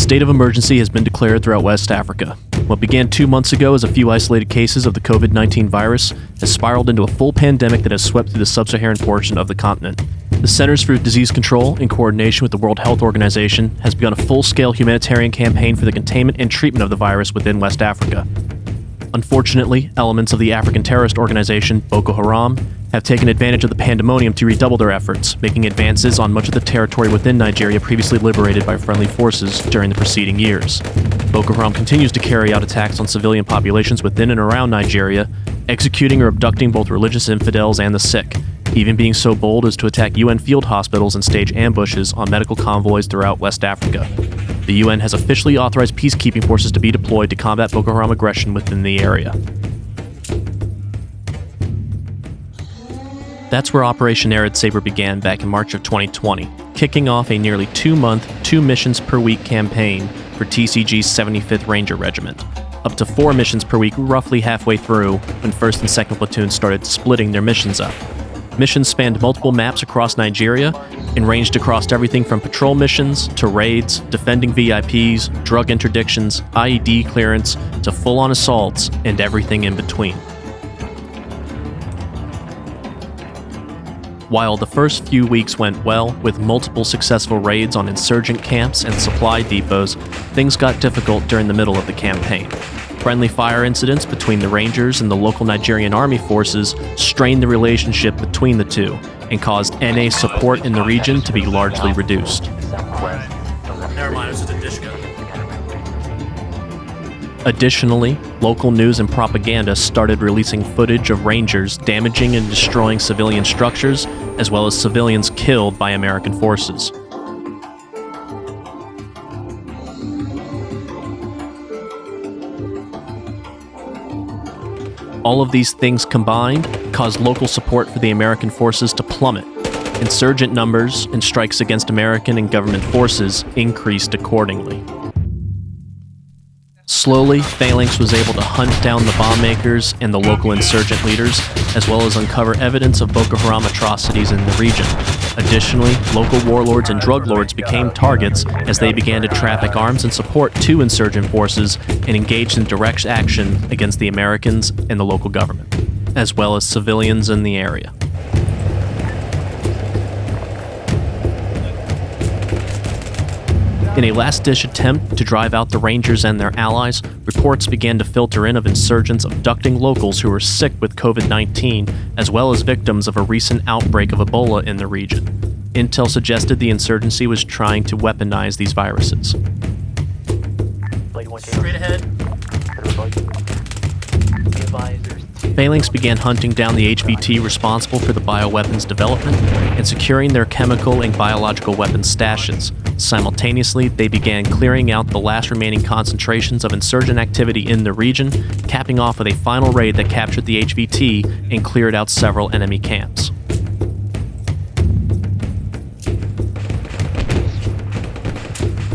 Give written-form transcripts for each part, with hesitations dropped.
state of emergency has been declared throughout West Africa. What began 2 months ago as a few isolated cases of the COVID-19 virus has spiraled into a full pandemic that has swept through the sub-Saharan portion of the continent. The Centers for Disease Control, in coordination with the World Health Organization, has begun a full-scale humanitarian campaign for the containment and treatment of the virus within West Africa. Unfortunately, elements of the African terrorist organization Boko Haram have taken advantage of the pandemonium to redouble their efforts, making advances on much of the territory within Nigeria previously liberated by friendly forces during the preceding years. Boko Haram continues to carry out attacks on civilian populations within and around Nigeria, executing or abducting both religious infidels and the sick, even being so bold as to attack UN field hospitals and stage ambushes on medical convoys throughout West Africa. The UN has officially authorized peacekeeping forces to be deployed to combat Boko Haram aggression within the area. That's where Operation Arid Saber began back in March of 2020, kicking off a nearly 2-month, 2 missions per week campaign for TCG's 75th Ranger Regiment, up to 4 missions per week roughly halfway through when 1st and 2nd platoons started splitting their missions up. Missions spanned multiple maps across Nigeria and ranged across everything from patrol missions to raids, defending VIPs, drug interdictions, IED clearance, to full-on assaults, and everything in between. While the first few weeks went well, with multiple successful raids on insurgent camps and supply depots, things got difficult during the middle of the campaign. Friendly fire incidents between the Rangers and the local Nigerian army forces strained the relationship between the two and caused NA support in the region to be largely reduced. Additionally, local news and propaganda started releasing footage of Rangers damaging and destroying civilian structures, as well as civilians killed by American forces. All of these things combined caused local support for the American forces to plummet. Insurgent numbers and strikes against American and government forces increased accordingly. Slowly, Phalanx was able to hunt down the bomb makers and the local insurgent leaders, as well as uncover evidence of Boko Haram atrocities in the region. Additionally, local warlords and drug lords became targets as they began to traffic arms and support to insurgent forces and engaged in direct action against the Americans and the local government, as well as civilians in the area. In a last-ditch attempt to drive out the Rangers and their allies, reports began to filter in of insurgents abducting locals who were sick with COVID-19, as well as victims of a recent outbreak of Ebola in the region. Intel suggested the insurgency was trying to weaponize these viruses. Straight ahead. Phalanx began hunting down the HVT responsible for the bioweapons development and securing their chemical and biological weapons stashes. Simultaneously, they began clearing out the last remaining concentrations of insurgent activity in the region, capping off with a final raid that captured the HVT and cleared out several enemy camps.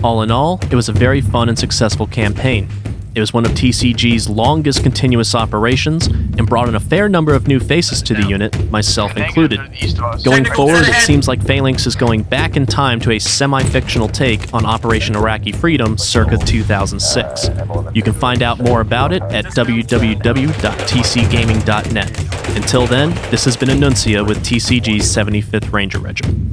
All in all, it was a very fun and successful campaign. It was one of TCG's longest continuous operations and brought in a fair number of new faces to the unit, myself included. Going forward, it seems like Phalanx is going back in time to a semi-fictional take on Operation Iraqi Freedom circa 2006. You can find out more about it at www.tcgaming.net. Until then, this has been Annuncia with TCG's 75th Ranger Regiment.